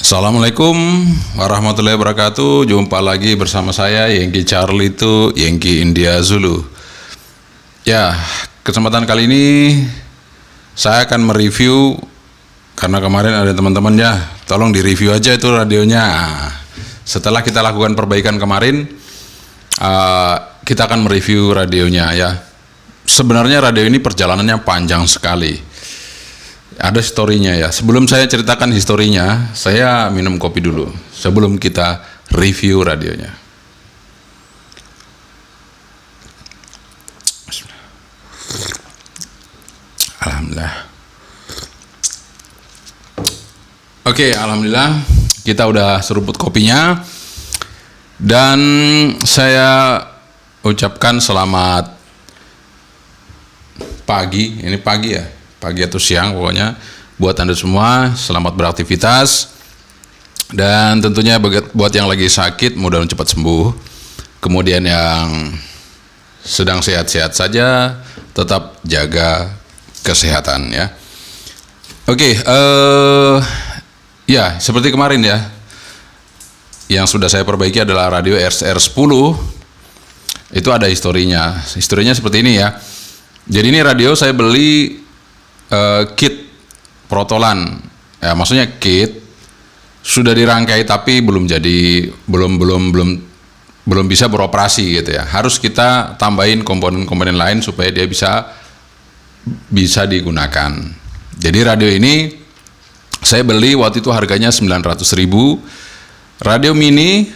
Assalamualaikum warahmatullahi wabarakatuh. Jumpa lagi bersama saya Yankee Charlie itu Yankee India Zulu. Ya, kesempatan kali ini saya akan mereview, karena kemarin ada teman-teman ya, tolong direview aja itu radionya. Setelah kita lakukan perbaikan kemarin, kita akan mereview radionya ya. Sebenarnya radio ini perjalanannya panjang sekali. Ada historinya ya. Sebelum saya ceritakan historinya, saya minum kopi dulu sebelum kita review radionya. Alhamdulillah. Oke, alhamdulillah kita udah seruput kopinya, dan saya ucapkan selamat pagi. Ini pagi ya, pagi atau siang pokoknya, buat Anda semua. Selamat beraktivitas, dan tentunya buat yang lagi sakit mudah-mudahan cepat sembuh. Kemudian yang sedang sehat-sehat saja, tetap jaga kesehatan ya. Oke, ya seperti kemarin ya, yang sudah saya perbaiki adalah radio RCR10. Itu ada historinya. Historinya seperti ini ya. Jadi ini radio saya beli kit protolan, ya maksudnya kit sudah dirangkai tapi belum jadi, belum bisa beroperasi gitu ya. Harus kita tambahin komponen-komponen lain supaya dia bisa digunakan. Jadi radio ini saya beli waktu itu harganya 900.000. Radio mini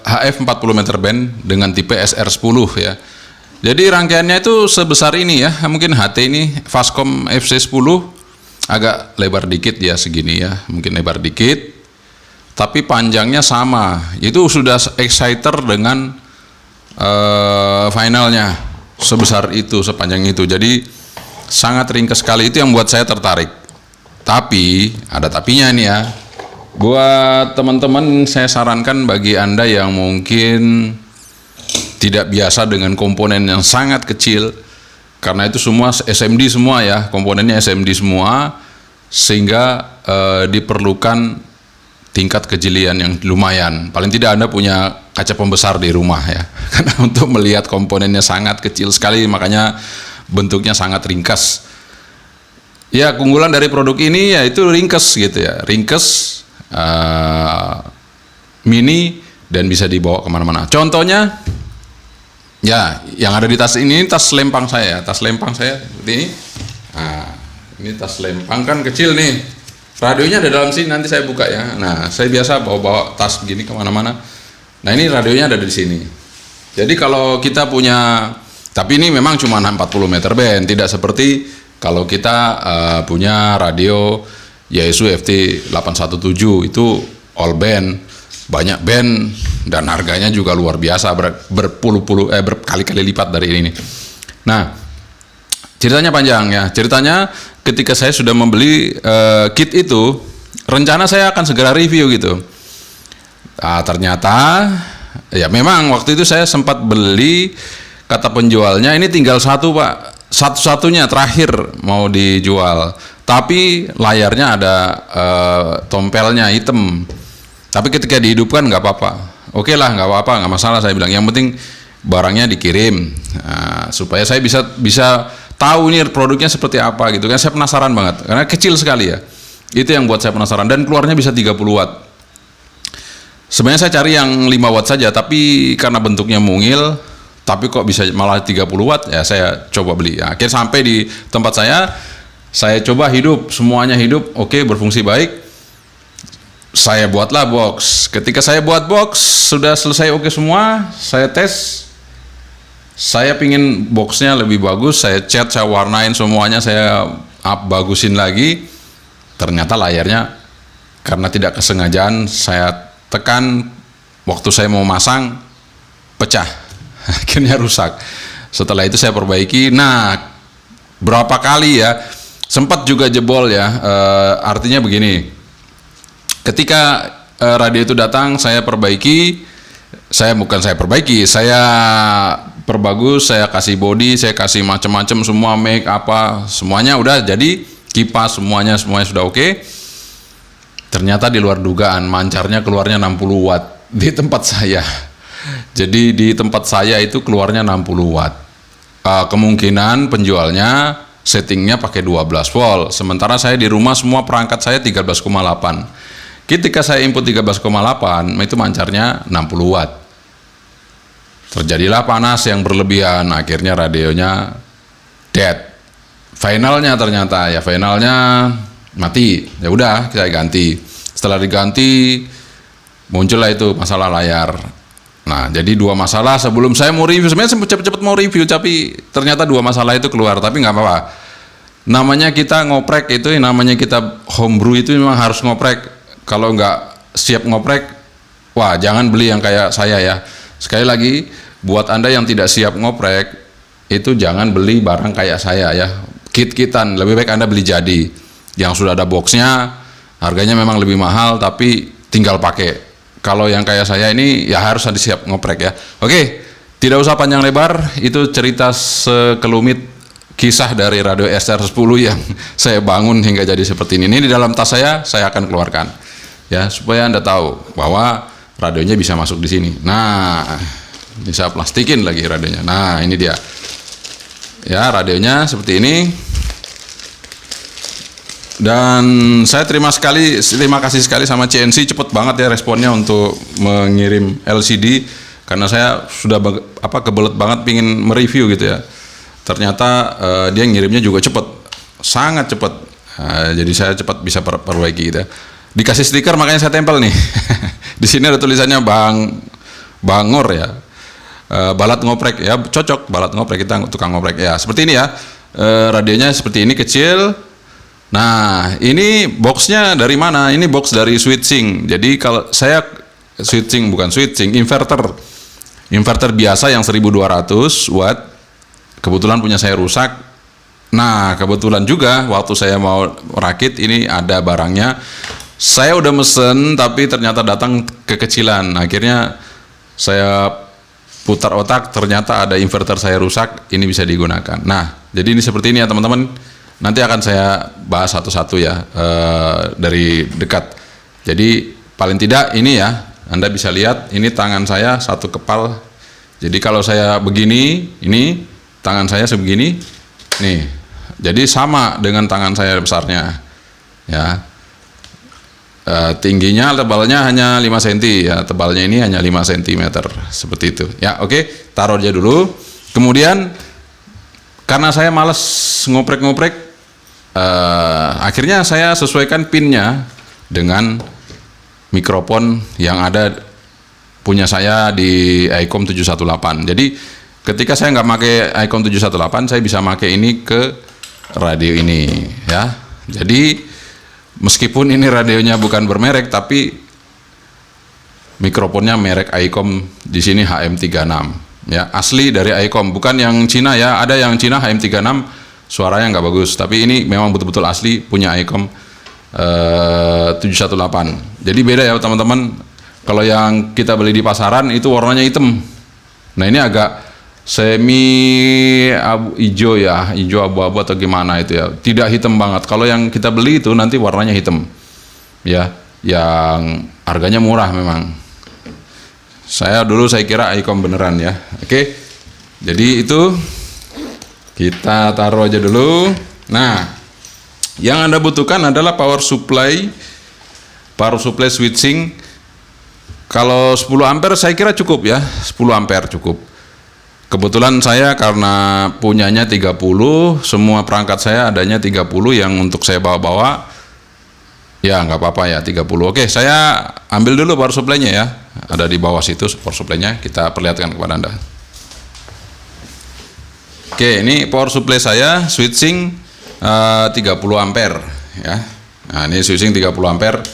HF 40 meter band dengan tipe SR10 ya. Jadi rangkaiannya itu sebesar ini ya, mungkin HT ini Fastcom FC10, agak lebar dikit ya, segini ya, mungkin lebar dikit, tapi panjangnya sama. Itu sudah exciter dengan finalnya sebesar itu, sepanjang itu. Jadi sangat ringkas sekali, itu yang buat saya tertarik. Tapi ada tapinya nih ya. Buat teman-teman, saya sarankan bagi Anda yang mungkin tidak biasa dengan komponen yang sangat kecil, karena itu semua SMD semua ya, komponennya SMD semua, sehingga diperlukan tingkat kejelian yang lumayan. Paling tidak Anda punya kaca pembesar di rumah ya, karena untuk melihat komponennya sangat kecil sekali, makanya bentuknya sangat ringkas. Ya, keunggulan dari produk ini yaitu ringkas gitu ya, ringkas, mini, dan bisa dibawa kemana-mana. Contohnya ya, yang ada di tas ini tas lempang saya. Tas lempang saya seperti ini. Nah, ini tas lempang kan kecil nih. Radionya ada dalam sini, nanti saya buka ya. Nah, saya biasa bawa tas begini kemana-mana. Nah, ini radionya ada di sini. Jadi kalau kita punya, tapi ini memang cuma 40 meter band, tidak seperti kalau kita punya radio Yaesu FT 817 itu all band. Banyak band dan harganya juga luar biasa, berkali-kali lipat dari ini. Nah, ceritanya panjang ya. Ceritanya ketika saya sudah membeli kit itu, rencana saya akan segera review gitu. Nah, ternyata ya memang waktu itu saya sempat beli, kata penjualnya ini tinggal satu Pak, satu-satunya terakhir mau dijual. Tapi layarnya ada tompelnya hitam. Tapi ketika dihidupkan nggak apa-apa. Oke lah, nggak apa-apa, nggak masalah saya bilang. Yang penting barangnya dikirim, supaya saya bisa tahu ini produknya seperti apa gitu kan. Saya penasaran banget karena kecil sekali ya. Itu yang buat saya penasaran, dan keluarnya bisa 30 watt. Sebenarnya saya cari yang 5 watt saja, tapi karena bentuknya mungil, tapi kok bisa malah 30 watt ya, saya coba beli. Ya, akhirnya sampai di tempat saya coba hidup, semuanya hidup, oke, berfungsi baik. Saya buatlah box. Ketika saya buat box, sudah selesai oke semua, saya tes. Saya pingin boxnya lebih bagus, saya cat, saya warnain semuanya, saya bagusin lagi. Ternyata layarnya, karena tidak kesengajaan, saya tekan, waktu saya mau masang, pecah. Akhirnya rusak. Setelah itu saya perbaiki. Nah, berapa kali ya, sempat juga jebol ya. Artinya begini, ketika radio itu datang, saya perbaiki, saya perbagus, saya kasih body, saya kasih macam-macam semua, make apa, semuanya udah jadi, kipas semuanya sudah oke. Ternyata di luar dugaan, mancarnya keluarnya 60 watt di tempat saya. Jadi di tempat saya itu keluarnya 60 watt. Kemungkinan penjualnya settingnya pakai 12 volt. Sementara saya di rumah semua perangkat saya 13,8. Ketika saya input 13,8 itu mancarnya 60 watt. Terjadilah panas yang berlebihan, akhirnya radionya dead. Finalnya ternyata ya finalnya mati. Ya udah saya ganti. Setelah diganti muncullah itu masalah layar. Nah, jadi 2 masalah sebelum saya mau review. Sebenarnya cepet-cepet mau review, tapi ternyata 2 masalah itu keluar. Tapi nggak apa-apa. Namanya kita ngoprek itu, namanya kita homebrew itu memang harus ngoprek. Kalau nggak siap ngoprek, wah jangan beli yang kayak saya ya. Sekali lagi, buat Anda yang tidak siap ngoprek, itu jangan beli barang kayak saya ya. Kit-kitan, lebih baik Anda beli jadi. Yang sudah ada boxnya, harganya memang lebih mahal, tapi tinggal pakai. Kalau yang kayak saya ini ya harus ada siap ngoprek ya. Oke, tidak usah panjang lebar, itu cerita sekelumit kisah dari radio SR10 yang saya bangun hingga jadi seperti ini. Ini di dalam tas saya akan keluarkan ya supaya Anda tahu bahwa radionya bisa masuk di sini. Nah, ini saya plastikin lagi radionya. Nah, ini dia. Ya, radionya seperti ini. Dan saya terima kasih sekali sama CNC, cepet banget ya responnya untuk mengirim LCD karena saya sudah kebelet banget pingin mereview gitu ya. Ternyata dia ngirimnya juga cepet, sangat cepet. Jadi saya cepat bisa perbaiki gitu ya. Dikasih stiker makanya saya tempel nih. Di sini ada tulisannya Bangor ya. Balat ngoprek ya, cocok balat ngoprek, kita tukang ngoprek ya. Seperti ini ya. Radionya seperti ini kecil. Nah, ini boxnya dari mana? Ini box dari switching. Jadi kalau saya inverter biasa yang 1200 watt. Kebetulan punya saya rusak. Nah, kebetulan juga waktu saya mau rakit ini ada barangnya. Saya udah mesen tapi ternyata datang kekecilan. Akhirnya saya putar otak, ternyata ada inverter saya rusak, ini bisa digunakan. Nah, jadi ini seperti ini ya teman-teman. Nanti akan saya bahas satu-satu ya dari dekat. Jadi paling tidak ini ya, Anda bisa lihat ini tangan saya satu kepal. Jadi kalau saya begini, ini tangan saya sebegini, nih. Jadi sama dengan tangan saya besarnya, ya. Tingginya, tebalnya hanya 5 cm ya, tebalnya ini hanya 5 cm seperti itu. Ya, oke, taruh aja dulu. Kemudian karena saya malas ngoprek-ngoprek, akhirnya saya sesuaikan pinnya dengan mikrofon yang ada punya saya di ICOM 718. Jadi ketika saya nggak pakai ICOM 718, saya bisa pakai ini ke radio ini ya. Jadi meskipun ini radionya bukan bermerek, tapi mikrofonnya merek ICOM di sini HM36. Ya, asli dari ICOM, bukan yang Cina ya. Ada yang Cina HM36 suaranya nggak bagus, tapi ini memang betul-betul asli punya ICOM 718. Jadi beda ya teman-teman. Kalau yang kita beli di pasaran itu warnanya hitam. Nah, ini agak semi hijau ya, hijau abu-abu atau gimana itu ya. Tidak hitam banget. Kalau yang kita beli itu nanti warnanya hitam. Ya, yang harganya murah memang. Saya kira ICOM beneran ya. Oke. Jadi itu kita taruh aja dulu. Nah, yang Anda butuhkan adalah power supply switching. Kalau 10 ampere saya kira cukup ya. 10 ampere cukup. Kebetulan saya karena punyanya 30, semua perangkat saya adanya 30 yang untuk saya bawa-bawa. Ya nggak apa-apa ya 30. Oke, saya ambil dulu power supply-nya ya. Ada di bawah situ power supply-nya, kita perlihatkan kepada Anda. Oke, ini power supply saya switching 30 ampere ya. Nah, ini switching 30 ampere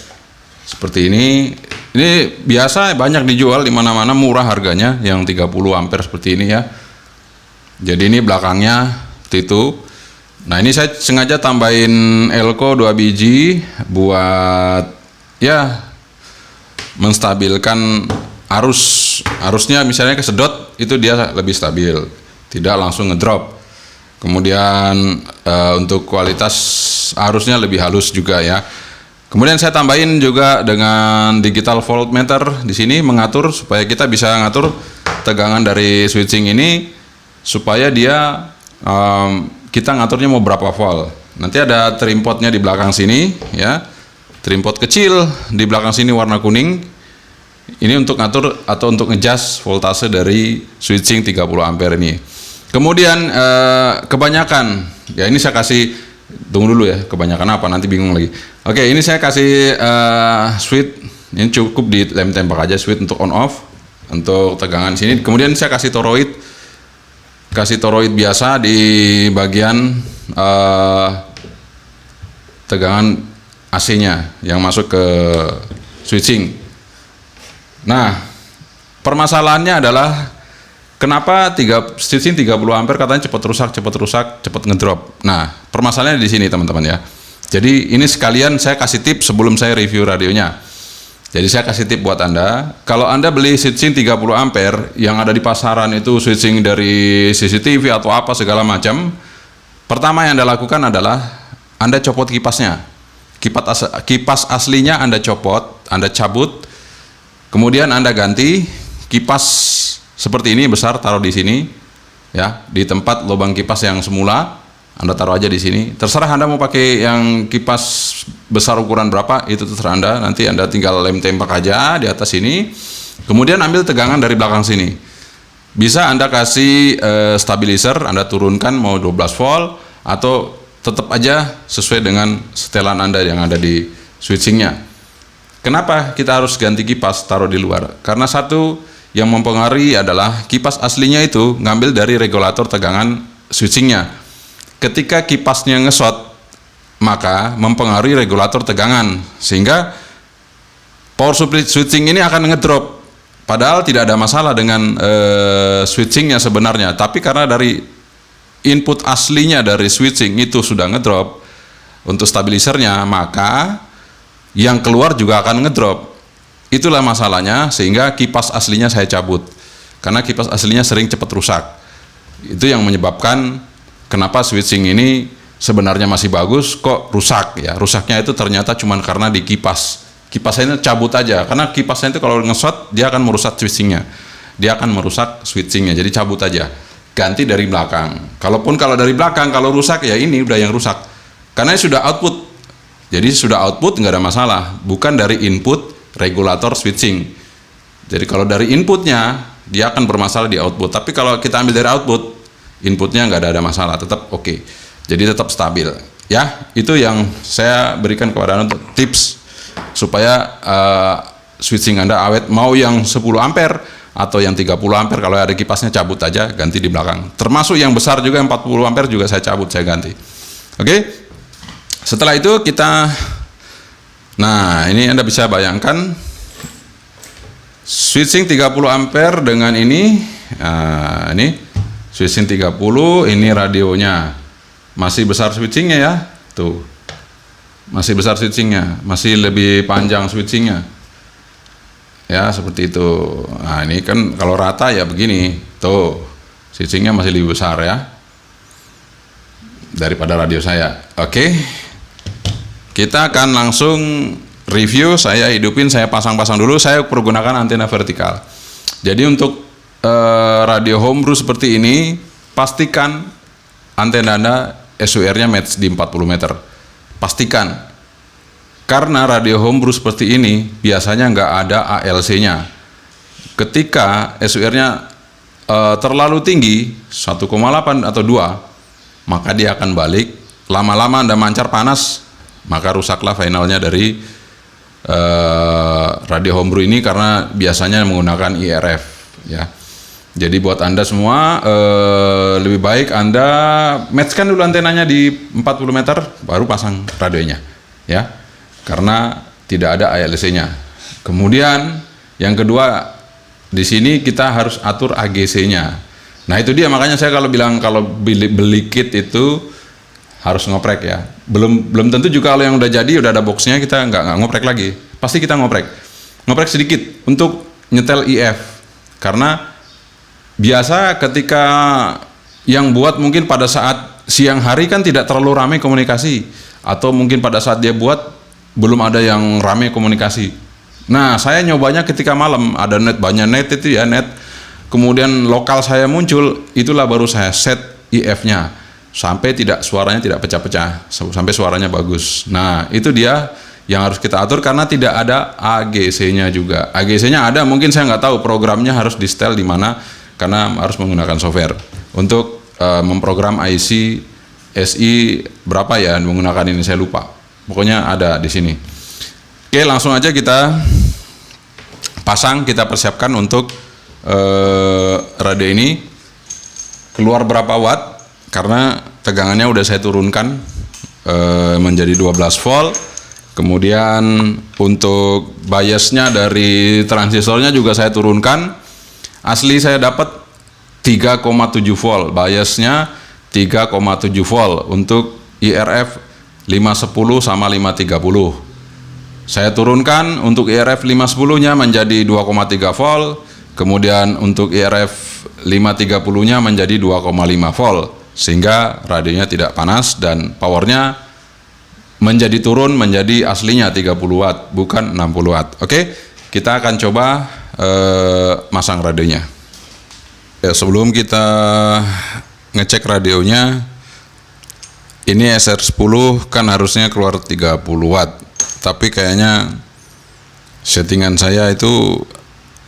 seperti ini. Ini biasa banyak dijual di mana-mana, murah harganya yang 30 ampere seperti ini ya. Jadi ini belakangnya itu. Nah, ini saya sengaja tambahin elko 2 biji buat ya menstabilkan arusnya, misalnya kesedot itu dia lebih stabil, tidak langsung ngedrop. Kemudian untuk kualitas arusnya lebih halus juga ya. Kemudian saya tambahin juga dengan digital voltmeter di sini mengatur supaya kita bisa ngatur tegangan dari switching ini supaya dia kita ngaturnya mau berapa volt. Nanti ada trim potnya di belakang sini ya. Trim pot kecil di belakang sini warna kuning. Ini untuk ngatur atau untuk ngejust voltase dari switching 30 ampere ini. Kemudian kebanyakan ya ini saya kasih, tunggu dulu ya, kebanyakan apa nanti bingung lagi. Oke, ini saya kasih switch, ini cukup di lem tembak aja switch untuk on off untuk tegangan sini. Kemudian saya kasih toroid biasa di bagian tegangan AC-nya yang masuk ke switching. Nah, permasalahannya adalah kenapa switching 30 ampere katanya cepat rusak, cepat ngedrop. Nah, permasalahannya di sini teman-teman ya. Jadi ini sekalian saya kasih tips sebelum saya review radionya. Jadi saya kasih tip buat Anda, kalau Anda beli switching 30 ampere yang ada di pasaran itu switching dari CCTV atau apa segala macam, pertama yang Anda lakukan adalah Anda copot kipasnya. Kipas aslinya Anda copot, Anda cabut, kemudian Anda ganti kipas seperti ini besar, taruh di sini ya, di tempat lubang kipas yang semula Anda taruh aja di sini. Terserah Anda mau pakai yang kipas besar ukuran berapa, itu terserah Anda. Nanti Anda tinggal lem tembak aja di atas sini. Kemudian ambil tegangan dari belakang sini. Bisa Anda kasih stabilizer, Anda turunkan mau 12 volt atau tetap aja sesuai dengan setelan Anda yang ada di switchingnya. Kenapa kita harus ganti kipas taruh di luar? Karena satu yang mempengaruhi adalah kipas aslinya itu ngambil dari regulator tegangan switchingnya. Ketika kipasnya ngesot, maka mempengaruhi regulator tegangan, sehingga power supply switching ini akan ngedrop. Padahal tidak ada masalah dengan switchingnya sebenarnya, tapi karena dari input aslinya dari switching itu sudah ngedrop untuk stabilisernya, maka yang keluar juga akan ngedrop. Itulah masalahnya, sehingga kipas aslinya saya cabut karena kipas aslinya sering cepat rusak. Itu yang menyebabkan kenapa switching ini sebenarnya masih bagus kok rusak ya. Rusaknya itu ternyata cuma karena di kipasnya ini cabut aja, karena kipasnya itu kalau ngesot dia akan merusak switchingnya, jadi cabut aja, ganti dari belakang. Kalau dari belakang kalau rusak ya ini udah yang rusak karena sudah output, jadi sudah output nggak ada masalah, bukan dari input regulator switching. Jadi kalau dari inputnya dia akan bermasalah di output, tapi kalau kita ambil dari output, inputnya nggak ada masalah, tetap oke. Jadi tetap stabil ya. Itu yang saya berikan kepada Anda untuk tips supaya switching Anda awet, mau yang 10 ampere atau yang 30 ampere. Kalau ada kipasnya cabut aja, ganti di belakang. Termasuk yang besar juga, 40 ampere juga saya cabut, saya ganti. Oke. Setelah itu nah ini Anda bisa bayangkan switching 30 ampere dengan ini. Nah, ini switching 30, ini radionya. Masih besar switchingnya ya. Tuh. Masih besar switchingnya, masih lebih panjang switchingnya. Ya, seperti itu. Nah, ini kan kalau rata ya begini. Tuh. Switchingnya masih lebih besar ya daripada radio saya. Oke. Kita akan langsung review, saya hidupin, saya pasang-pasang dulu. Saya pergunakan antena vertikal. Jadi untuk radio homebrew seperti ini, pastikan antena Anda SUR-nya match di 40 meter. Pastikan. Karena radio homebrew seperti ini biasanya nggak ada ALC-nya. Ketika SUR-nya terlalu tinggi, 1,8 atau 2, maka dia akan balik. Lama-lama Anda mancar panas, maka rusaklah finalnya dari radio homebrew ini, karena biasanya menggunakan IRF ya. Jadi buat Anda semua lebih baik Anda matchkan dulu antenanya di 40 meter baru pasang radionya ya, karena tidak ada ALC-nya. Kemudian yang kedua, di sini kita harus atur AGC-nya. Nah itu dia, makanya saya kalau bilang kalau beli kit itu harus ngoprek ya. Belum tentu juga kalau yang udah jadi udah ada boxnya kita nggak ngoprek lagi. Pasti kita ngoprek sedikit untuk nyetel IF, karena biasa ketika yang buat mungkin pada saat siang hari kan tidak terlalu ramai komunikasi, atau mungkin pada saat dia buat belum ada yang rame komunikasi. Nah, saya nyobanya ketika malam, ada net, banyak net itu ya, net. Kemudian lokal saya muncul, itulah baru saya set IF-nya sampai suaranya tidak pecah-pecah, sampai suaranya bagus. Nah, itu dia yang harus kita atur karena tidak ada AGC-nya juga. AGC-nya ada, mungkin saya nggak tahu programnya harus di setel di mana karena harus menggunakan software untuk memprogram IC SI berapa ya menggunakan ini, saya lupa. Pokoknya ada di sini. Oke, langsung aja kita pasang, kita persiapkan untuk radio ini keluar berapa watt, karena tegangannya udah saya turunkan menjadi 12 volt. Kemudian untuk biasnya dari transistornya juga saya turunkan. Asli saya dapat 3,7 volt, biasnya 3,7 volt untuk IRF 510 sama 530. Saya turunkan untuk IRF 510 nya menjadi 2,3 volt. Kemudian untuk IRF 530-nya menjadi 2,5 volt, sehingga radionya tidak panas dan powernya menjadi turun menjadi aslinya 30 watt, bukan 60 watt. Oke, kita akan coba masang radionya. Ya, sebelum kita ngecek radionya, ini SR10 kan harusnya keluar 30 watt, tapi kayaknya settingan saya itu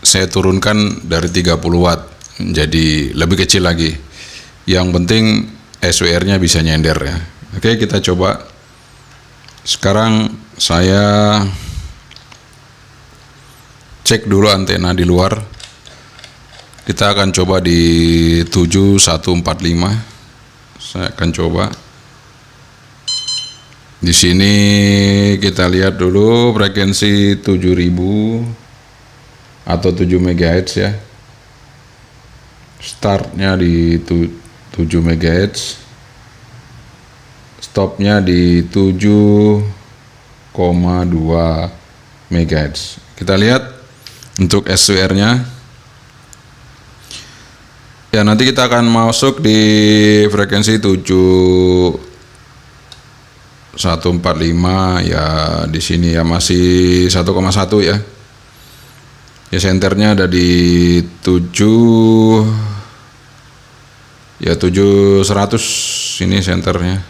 saya turunkan dari 30 watt jadi lebih kecil lagi. Yang penting SWR-nya bisa nyender ya. Oke, kita coba. Sekarang saya cek dulu antena di luar. Kita akan coba di 7145. Saya akan coba. Di sini kita lihat dulu frekuensi 7000 atau 7 MHz ya. Startnya di 7 MHz, stopnya di 7,2 MHz. Kita lihat untuk SWR-nya. Ya, nanti kita akan masuk di frekuensi 7145 ya, di sini ya masih 1,1 ya. Ya, senternya ada di 700 ini senternya.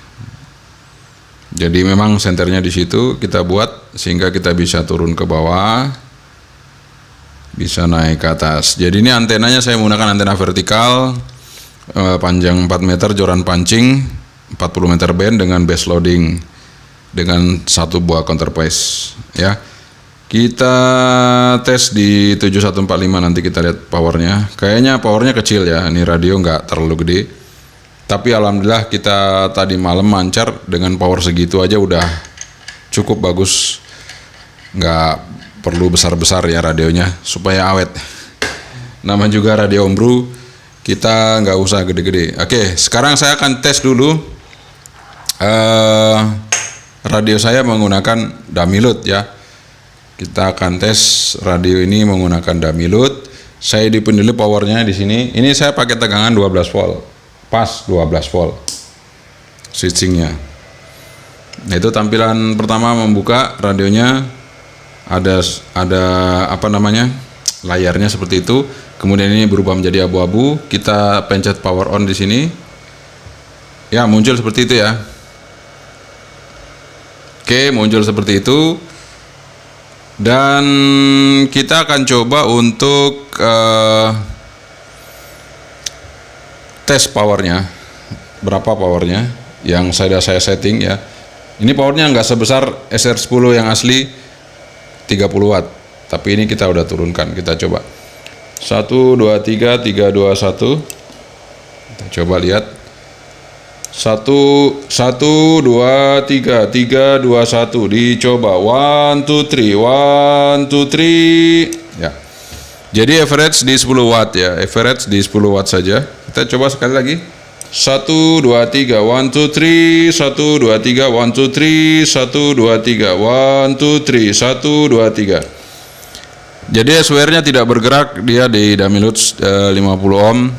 Jadi memang senternya di situ kita buat sehingga kita bisa turun ke bawah, bisa naik ke atas. Jadi ini antenanya saya menggunakan antena vertikal, panjang 4 meter, joran pancing 40 meter band dengan base loading dengan 1 buah counterpoise ya. Kita tes di 7145, nanti kita lihat powernya. Kayaknya powernya kecil ya, ini radio nggak terlalu gede. Tapi alhamdulillah kita tadi malam mancar dengan power segitu aja udah cukup bagus. Nggak perlu besar-besar ya radionya supaya awet. Nama juga radio Ombru, kita nggak usah gede-gede. Oke, sekarang saya akan tes dulu. Radio saya menggunakan dummy load ya. Kita akan tes radio ini menggunakan dummy load. Saya hidupin dulu powernya di sini. Ini saya pakai tegangan 12 volt. Pas 12 volt. Switchingnya. Nah, itu tampilan pertama membuka radionya. Ada apa namanya? Layarnya seperti itu. Kemudian ini berubah menjadi abu-abu. Kita pencet power on di sini. Ya, muncul seperti itu ya. Oke, muncul seperti itu. Dan kita akan coba untuk tes powernya, berapa powernya yang saya setting ya. Ini powernya nggak sebesar SR10 yang asli 30 watt, tapi ini kita udah turunkan. Kita coba 1 2 3 3 2 1. Kita coba lihat 1 2 3 3 2 1, dicoba 1 2 3 1 2 3 ya. Jadi average di 10 watt ya, average di 10 watt saja. Kita coba sekali lagi 1 2 3 1 2 3 1 2 3 1 2 3 1 2 3 1 2 3 1 2 3. Jadi SWR-nya tidak bergerak, dia di dummy load 50 ohm.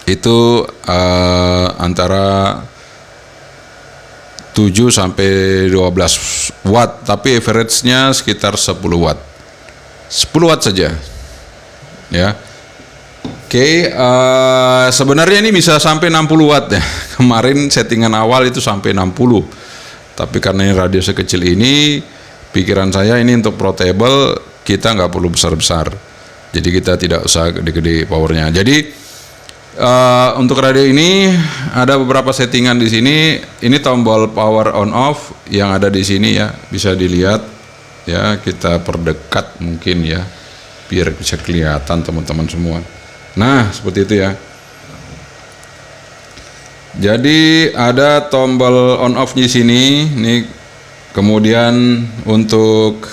Itu antara 7 sampai 12 watt, tapi average-nya sekitar 10 watt. 10 watt saja. Ya. Oke, sebenarnya ini bisa sampai 60 watt ya. Kemarin settingan awal itu sampai 60. Tapi karena ini radiusnya kecil ini, pikiran saya ini untuk portable kita nggak perlu besar-besar. Jadi kita tidak usah gede-gede powernya. Jadi untuk radio ini ada beberapa settingan di sini. Ini tombol power on off yang ada di sini ya, bisa dilihat ya. Kita perdekat mungkin ya, biar bisa kelihatan teman-teman semua. Nah, seperti itu ya. Jadi ada tombol on off di sini. Nih, kemudian untuk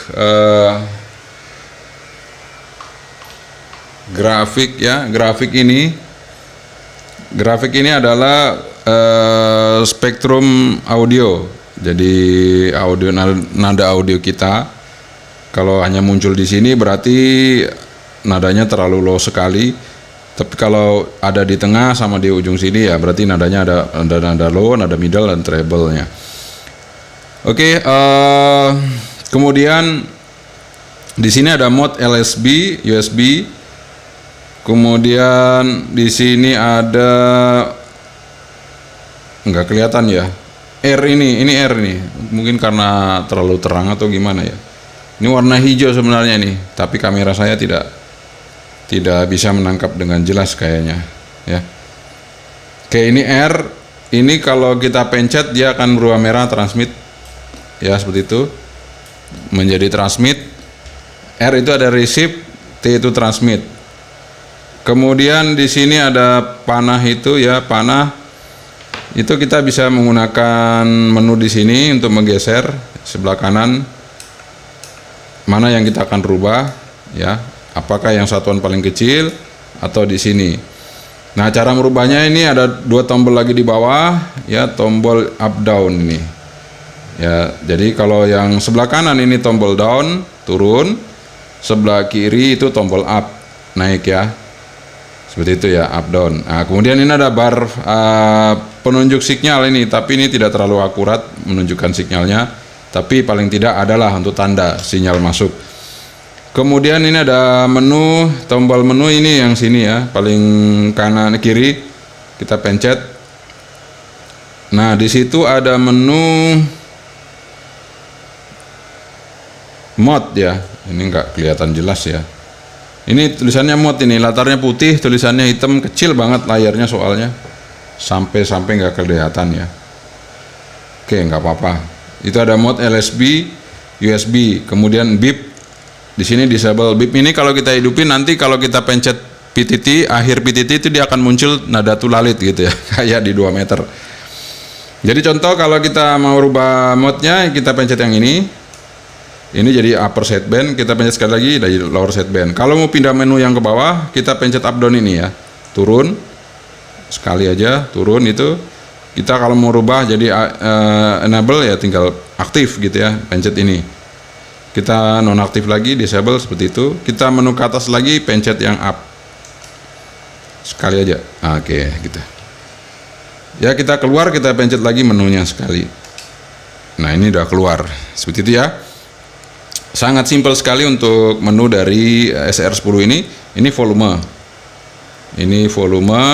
grafik ya, grafik ini adalah spektrum audio. Jadi audio, nada audio kita kalau hanya muncul di sini berarti nadanya terlalu low sekali. Tapi kalau ada di tengah sama di ujung sini ya berarti nadanya ada nada low, nada middle dan treble-nya. Oke, kemudian di sini ada mode LSB, USB. Kemudian di sini ada, nggak kelihatan ya, R ini R ini. Mungkin karena terlalu terang atau gimana ya. Ini warna hijau sebenarnya nih, tapi kamera saya tidak bisa menangkap dengan jelas kayaknya ya. Oke, ini R. Ini kalau kita pencet dia akan berubah merah, transmit ya, seperti itu, menjadi transmit. R itu ada receive, T itu transmit. Kemudian di sini ada panah itu ya, panah itu kita bisa menggunakan menu di sini untuk menggeser sebelah kanan mana yang kita akan rubah ya. Apakah yang satuan paling kecil atau di sini. Nah, cara merubahnya ini ada dua tombol lagi di bawah ya, tombol up down ini. Ya, jadi kalau yang sebelah kanan ini tombol down, turun, sebelah kiri itu tombol up, naik ya. Seperti itu ya, up down. Nah, kemudian ini ada bar penunjuk sinyal ini, tapi ini tidak terlalu akurat menunjukkan sinyalnya, tapi paling tidak adalah untuk tanda sinyal masuk. Kemudian ini ada menu, tombol menu ini yang sini ya, paling kanan kiri kita pencet. Nah, di situ ada menu mode ya. Ini nggak kelihatan jelas ya. Ini tulisannya mode, ini latarnya putih, tulisannya hitam, kecil banget layarnya soalnya. Sampai nggak kelihatan ya. Oke, nggak apa-apa. Itu ada mode LSB, USB, kemudian beep. Di sini disable beep ini kalau kita hidupin nanti kalau kita pencet PTT, akhir PTT itu dia akan muncul nada tulalit gitu ya, kayak di 2 meter. Jadi contoh kalau kita mau rubah mode-nya, kita pencet yang ini jadi upper sideband, kita pencet sekali lagi dari lower sideband. Kalau mau pindah menu yang ke bawah, kita pencet up down ini ya, turun sekali aja, turun itu. Kita kalau mau rubah jadi enable ya tinggal aktif gitu ya, pencet ini. Kita nonaktif lagi, disable seperti itu. Kita menu ke atas lagi, pencet yang up sekali aja. Oke, gitu ya. Kita keluar, kita pencet lagi menunya sekali. Nah, ini udah keluar seperti itu ya. Sangat simpel sekali untuk menu dari SR10 ini. Ini volume,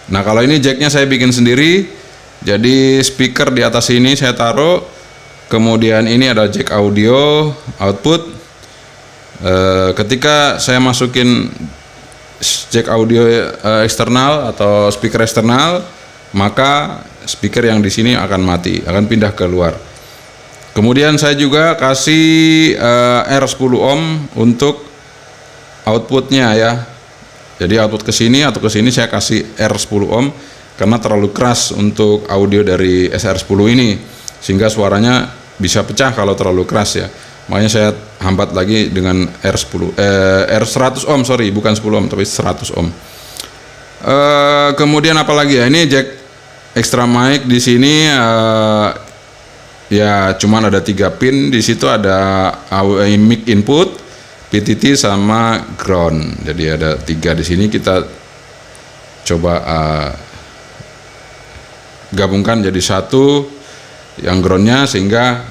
nah kalau ini jacknya saya bikin sendiri. Jadi speaker di atas ini saya taruh. Kemudian ini ada jack audio output. Ketika saya masukin jack audio eksternal atau speaker eksternal, maka speaker yang di sini akan mati, akan pindah ke luar. Kemudian saya juga kasih R10 ohm untuk outputnya ya. Jadi output ke sini atau ke sini saya kasih R10 ohm karena terlalu keras untuk audio dari SR10 ini, sehingga suaranya bisa pecah kalau terlalu keras ya. Makanya saya hambat lagi dengan R100 ohm, sorry, bukan 10 ohm tapi 100 ohm. Kemudian apalagi ya, ini jack extra mic di sini ya cuman ada 3 pin. Di situ ada mic input, PTT sama ground. Jadi ada 3 di sini. Kita coba gabungkan jadi satu. yang groundnya, sehingga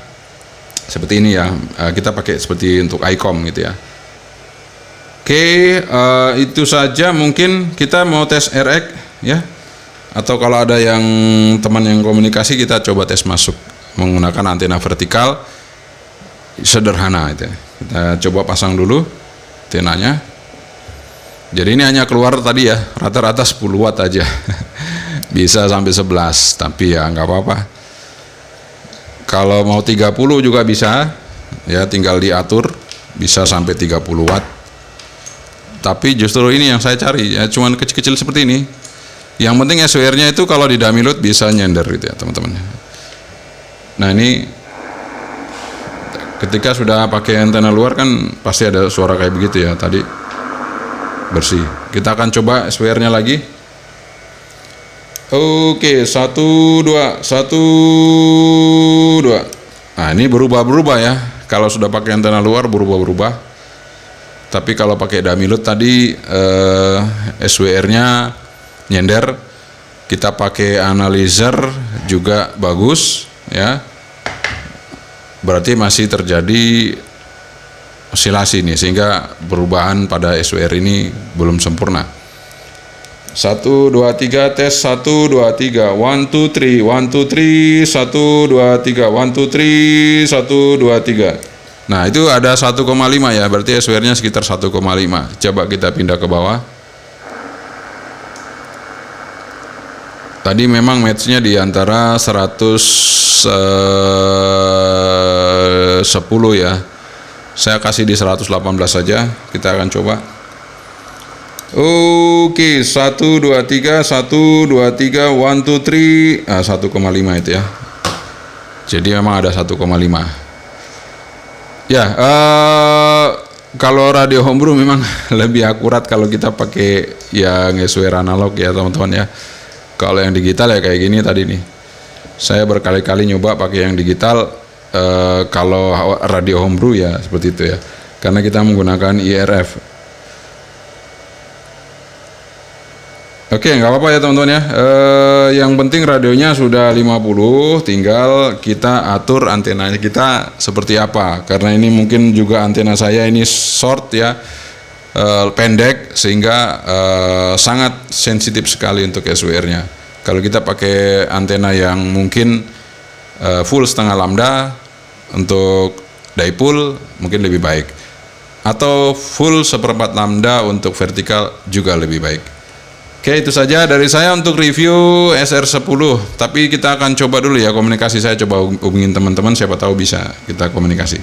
seperti ini ya, kita pakai seperti untuk ICOM gitu ya. Oke, itu saja. Mungkin kita mau tes RX ya, atau kalau ada yang teman yang komunikasi, kita coba tes masuk menggunakan antena vertikal sederhana itu. Kita coba pasang dulu antenanya. Jadi ini hanya keluar tadi ya, rata-rata 10 watt aja. Bisa sampai 11, tapi ya nggak apa-apa. Kalau mau 30 juga bisa, ya tinggal diatur, bisa sampai 30 watt. Tapi justru ini yang saya cari, ya cuman kecil-kecil seperti ini. Yang penting SWR-nya itu kalau di dummy load bisa nyender gitu ya teman-teman. Nah ini ketika sudah pakai antena luar kan pasti ada suara kayak begitu ya, tadi bersih. Kita akan coba SWR-nya lagi. Oke, 1 2 1 2. Nah, ini berubah-berubah ya. Kalau sudah pakai antena luar berubah-berubah. Tapi kalau pakai dummy load tadi SWR-nya nyender. Kita pakai analyzer juga bagus ya. Berarti masih terjadi osilasi nih, sehingga perubahan pada SWR ini belum sempurna. 1 2 3 tes, 1 2 3 1 2 3 1 2 3 1 2 3 1 2 3. Nah itu ada 1,5 ya, berarti SWR-nya sekitar 1,5. Coba kita pindah ke bawah. Tadi memang match-nya di antara 110 ya. Saya kasih di 118 saja. Kita akan coba. Oke, 1 2 3 1 2 3 1 2 3. 1,5 itu ya. Jadi memang ada 1,5. Ya, kalau radio homebrew memang lebih akurat kalau kita pakai yang SWR analog ya teman-teman ya. Kalau yang digital ya kayak gini tadi nih. Saya berkali-kali nyoba pakai yang digital. Kalau radio homebrew ya seperti itu ya. Karena kita menggunakan IRF. Oke, nggak apa-apa ya teman-teman ya. Yang penting radionya sudah 50, tinggal kita atur antenanya kita seperti apa. Karena ini mungkin juga antena saya ini short ya, pendek, sehingga sangat sensitif sekali untuk SWR-nya. Kalau kita pakai antena yang mungkin full setengah lambda untuk dipole mungkin lebih baik, atau full seperempat lambda untuk vertikal juga lebih baik. Oke, itu saja dari saya untuk review SR10. Tapi kita akan coba dulu ya komunikasi. Saya coba hubungin teman-teman, siapa tahu bisa kita komunikasi.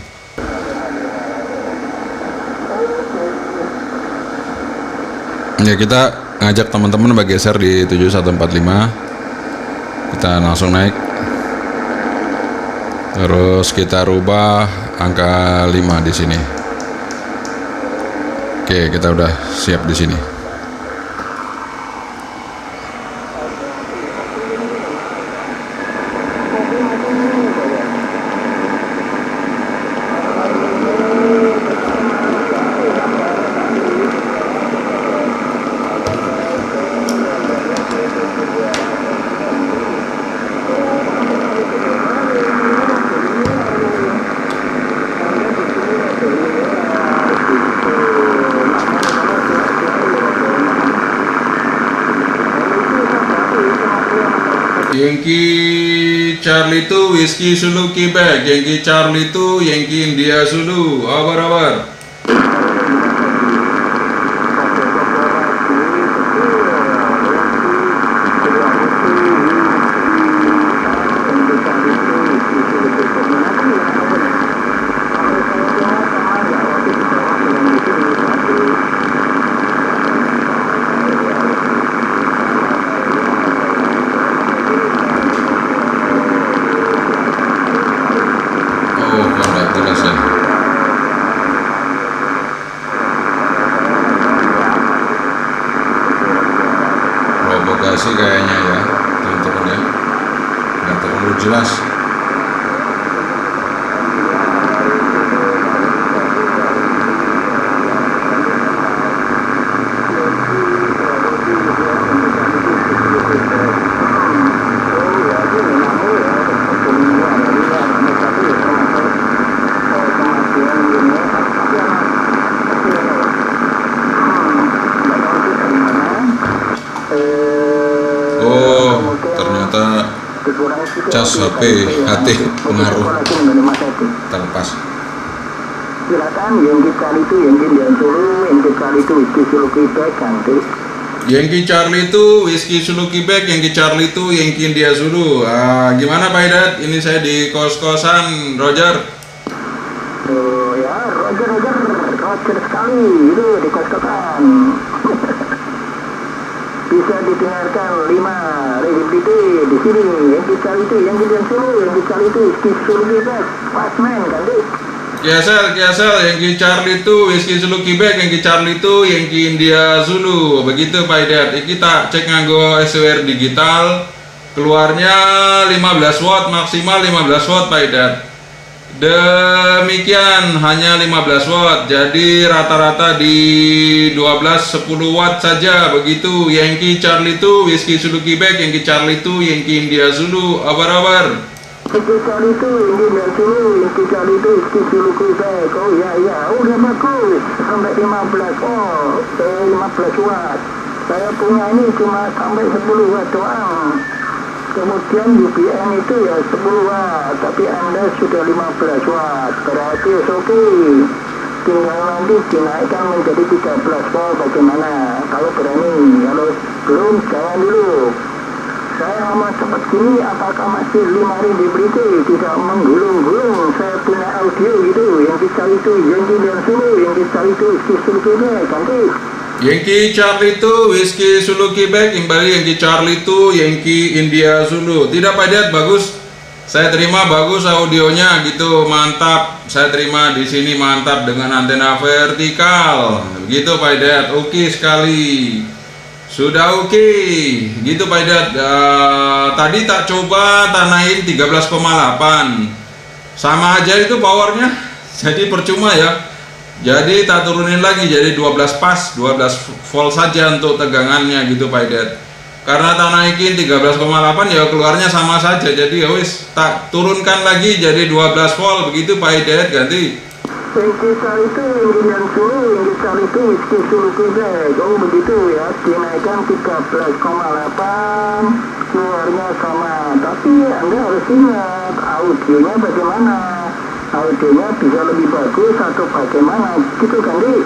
Ya, kita ngajak teman-teman bergeser di 7145. Kita langsung naik. Terus kita rubah angka 5 di sini. Oke, kita udah siap di sini. Yankee Charlie 2 Whiskey Zulu Quebec, Yankee Charlie 2 Yankee India Zulu, abar. Provokasi kayaknya ya teman-teman ya, nggak terlalu jelas. Cas HP HT pengaruh terlepas. Silakan yang kita itu yang dia suruh yang kita itu whisky suruh kita ganti. Yankee Charlie itu whisky Zulu Quebec, Yankee Charlie itu Yankee India Zulu. Gimana Pak Idat? Ini saya di kos-kosan Roger. Oh ya, Roger sekali itu di kos-kosan. Bisa didengarkan 5 RGBD di sini. Yankee Charlie itu Yankee India Zulu, Yankee Charlie itu whisky Zulu Quebec, Fastman ganti. Kiasel, Yankee Charlie itu whisky Zulu Quebec, Yankee Charlie itu Yankee India Zulu. Begitu Pak Idat. Kita cek nganggo SWR digital, keluarnya 15 watt, maksimal 15 watt Pak Idat. Demikian, hanya 15 watt. Jadi rata-rata di 12-10 watt saja. Begitu Yankee Charlie itu whisky Zulu Quebec, Yankee Charlie itu Yankee India Zulu. Abar-abar. Yankee Charlie itu India Zulu, Yankee Charlie itu whisky Zulu Quebec. Oh ya, udah bagus. Sampai 15 watt. Saya punya ini cuma sampai 10 watt doang. Kemudian UPN itu ya 10 watt, tapi Anda sudah 15 watt. Berarti oke. Tinggal nanti dinaikkan menjadi 13 watt bagaimana? Kalau berani, kalau belum jangan dulu. Saya ngomong cepat gini, apakah masih 5 RGBD tidak menggulung-gulung? Saya punya audio gitu, yang kita itu Yankee India Zulu, yang kita itu whisky Zulu Quebec, ganti. Yankee Charlie itu whisky Zulu Quebec, kembali Yankee Charlie itu Yankee India Zulu. Tidak Pak Idat, bagus. Saya terima bagus audionya gitu, mantap. Saya terima di sini mantap dengan antena vertikal. Begitu Pak Idat, oke sekali. Sudah oke. Gitu Pak Idat. Tadi tak coba tanain 13,8. Sama aja itu powernya. Jadi percuma ya. Jadi tak turunin lagi jadi 12 pas, 12 volt saja untuk tegangannya gitu Pak Idat. Karena tak naikin 13,8 ya keluarnya sama saja. Jadi ya wis tak turunkan lagi jadi 12 volt begitu Pak Idat ganti. Yankee Charlie itu India Zulu, Yankee Charlie itu whisky Zulu Quebec. Oh begitu ya, dinaikkan 13,8, keluarnya sama. Tapi Anda harus ingat audionya bagaimana. Audionya bisa lebih bagus atau bagaimana gitu kan Di?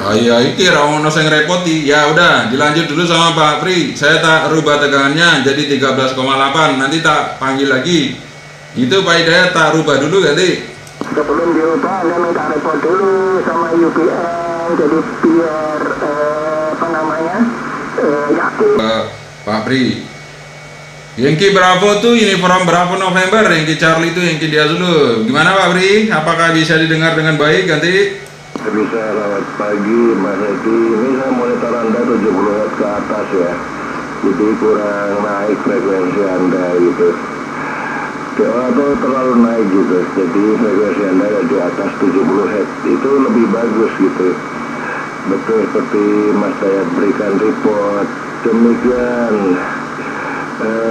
Oh iya, iki rawono sing repoti. Ya udah, dilanjut dulu sama Pak Pri. Saya tak rubah tegangannya jadi 13,8. Nanti tak panggil lagi. Itu Pak Hidayat tak rubah dulu ganti. Sebelum diubah Anda minta report dulu sama UPN. Jadi biar yakin. Pak Pri. Yankee Bravo tuh uniform Bravo November, Yankee Charlie itu Yankee India Zulu. Gimana Pak Pri? Apakah bisa didengar dengan baik ganti? Bisa, selamat pagi Mas Edi. Ini saya monitor Anda 70 Hz ke atas ya. Jadi kurang naik frekuensi Anda gitu. Atau terlalu naik gitu. Jadi frekuensi Anda di atas 70 Hz itu lebih bagus gitu. Betul seperti Mas Dayat berikan report. Demikian.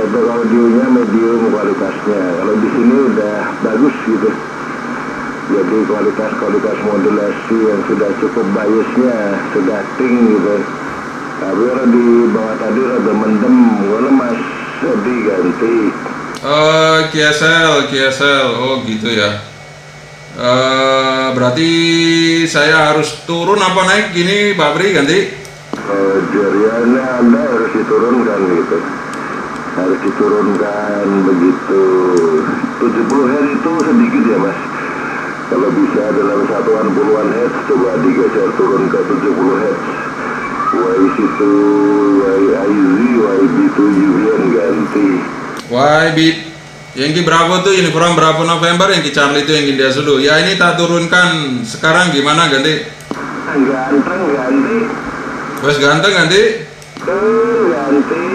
Audionya medium kualitasnya. Kalau di sini udah bagus gitu. Jadi kualitas modulasi yang sudah cukup biasnya sudah ting gitu. Tapi kalau di bawah tadi rada mendem, kalau Mas Edi ganti. KSL, oh gitu ya. Berarti saya harus turun apa naik gini Pak Pri ganti? Jariannya Anda harus diturunkan gitu. Harus diturunkan begitu. 70 Hz itu sedikit ya Mas. Kalau bisa dalam satuan puluhan Hz, coba digeser turun ke 70 Hz. YC2, YIZ, YB2, UVN ganti. YB, Yankee Bravo tuh uniform Bravo November, Yankee Charlie itu Yankee India Zulu. Ya ini tak turunkan, sekarang gimana ganti? Ganteng ganti. Wes ganteng ganti? Ganti.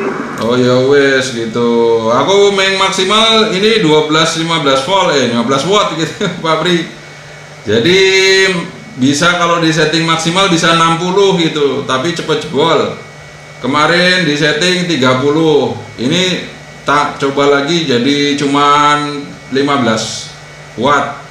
Oh ya wes gitu. Aku main maksimal ini 12-15 volt 15 watt gitu Pak Pri. Jadi bisa kalau di setting maksimal bisa 60 gitu, tapi cepet jebol. Kemarin di setting 30. Ini tak coba lagi jadi cuman 15 watt.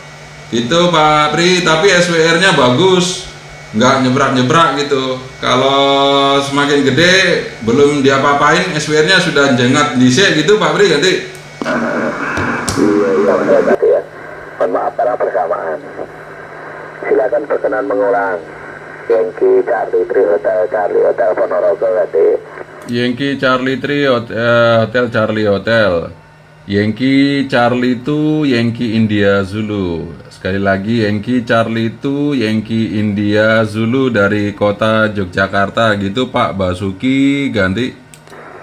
Gitu Pak Pri, tapi SWR-nya bagus. Nggak nyebrak-nyebrak gitu. Kalau semakin gede belum diapa-apain SWR-nya sudah jengat dicek gitu Pak Pri ganti. Iya tadi ya. Mohon maaf karena bersamaan. Silakan berkenan mengulang. Yankee Charlie 3 Hotel Ponorogo tadi. Yankee Charlie 3 Hotel Charlie Hotel. Yankee Charlie 2 Yankee India Zulu. Sekali lagi Yankee Charlie 2 Yankee India Zulu dari kota Yogyakarta gitu Pak Basuki, ganti.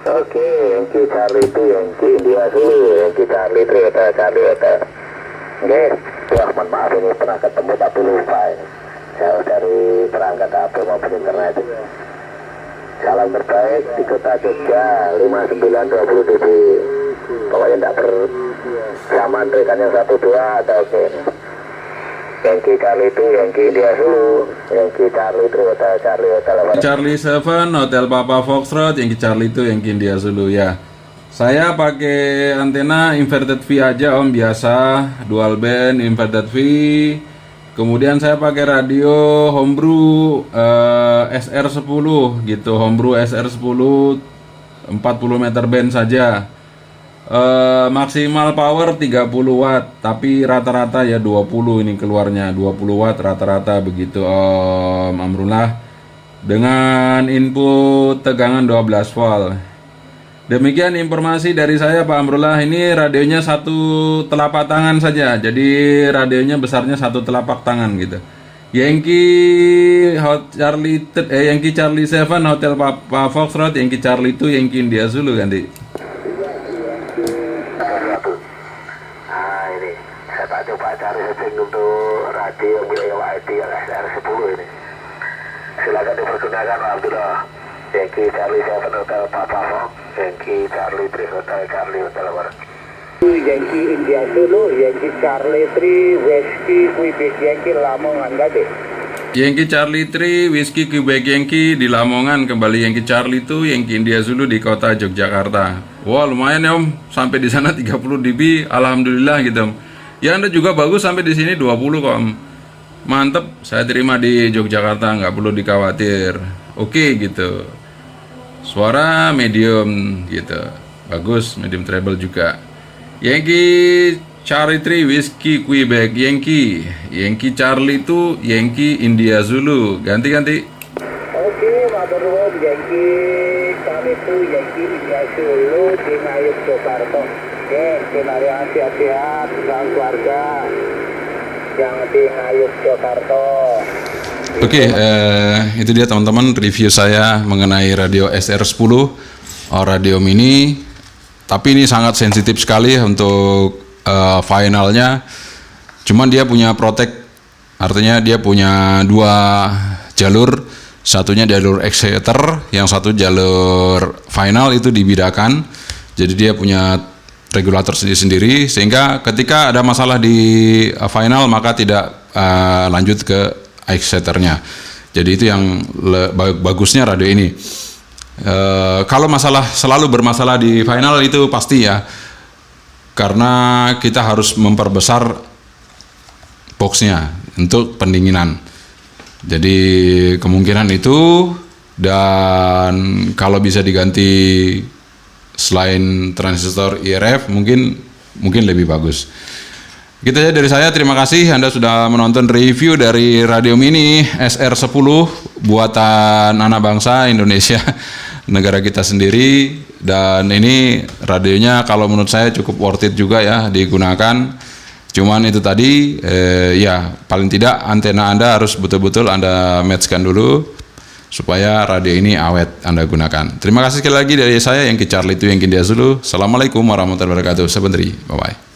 Oke, Yankee Charlie 2 Yankee India Zulu, Yankee Charlie 3 Hotel Charlie Hotel. Oke, wah mohon maaf ini pernah ketemu tapi lupa ini. Jauh dari perangkat HP maupun internet. Salam terbaik di kota Jogja 5920 dB. Pokoknya tidak bersamaan rekan yang 12 atau oke. Yankee Charlie 2 Yankee India Zulu, Yankee Charlie 3 Hotel Charlie Hotel. Charlie 7 Hotel Papa Foxtrot, Yankee Charlie 2 Yankee India Zulu ya. Saya pakai antena inverted V aja om, biasa dual band inverted V. Kemudian saya pakai radio Homebrew SR10 gitu, Homebrew SR10 40 meter band saja. Maksimal power 30 watt, tapi rata-rata ya 20 ini keluarnya, 20 watt rata-rata begitu Om Amrullah. Dengan input tegangan 12 volt. Demikian informasi dari saya Pak Amrullah. Ini radionya satu telapak tangan saja, jadi radionya besarnya satu telapak tangan gitu. Yankee Charlie 7 Hotel Papa Foxtrot, Yankee Charlie 2 Yankee India Zulu ganti. Nah ini saya tak coba cari setting untuk radio wilayah YT yang SR10 ini. Silakan dipergunakan Pak Abdullah. Yankee Charlie 7 Hotel Papa Fox, Yankee Charlie 3 Hotel Charlie Hotel Yankee India Zulu, Yankee Charlie 3 Whiskey Quebec Yankee Lamongan tadi. Yankee Charlie 3 Whiskey Quebec Yankee di Lamongan, kembali Yankee Charlie 2 Yankee India Zulu di kota Yogyakarta. Wah lumayan ya om, sampai di sana 30 dB, alhamdulillah gitu om. Ya Anda juga bagus sampai di sini 20 kok om. Mantep, saya terima di Yogyakarta, nggak perlu dikhawatir. Oke gitu. Suara medium gitu, bagus, medium treble juga. Yankee Charlie 3 Whiskey Quebec Yankee, Yankee Charlie 2 Yankee India Zulu, ganti-ganti. Oke, matur nuwun Yankee Charlie 2 Yankee India Zulu di Ngayuk Jakarta. Oke, skenario sehat-sehat, salam keluarga yang di Ngayuk Jakarta. Oke, itu dia teman-teman review saya mengenai radio SR10 radio mini. Tapi ini sangat sensitif sekali untuk finalnya. Cuman dia punya protect, artinya dia punya dua jalur. Satunya jalur exciter, yang satu jalur final itu dibedakan. Jadi dia punya regulator sendiri, sehingga ketika ada masalah di final maka tidak lanjut ke exciternya. Jadi itu yang bagusnya radio ini. Kalau selalu bermasalah di final itu pasti ya, karena kita harus memperbesar boxnya untuk pendinginan. Jadi kemungkinan itu, dan kalau bisa diganti selain transistor IRF mungkin lebih bagus. Gitu ya dari saya, terima kasih Anda sudah menonton review dari radio mini SR10 buatan anak bangsa Indonesia, negara kita sendiri. Dan ini radionya kalau menurut saya cukup worth it juga ya digunakan. Cuman itu tadi ya paling tidak antena Anda harus betul-betul Anda matchkan dulu supaya radio ini awet Anda gunakan. Terima kasih sekali lagi dari saya Yankee Charlie 2 Yankee India Zulu. Assalamualaikum warahmatullahi wabarakatuh. Sebentar, bye bye.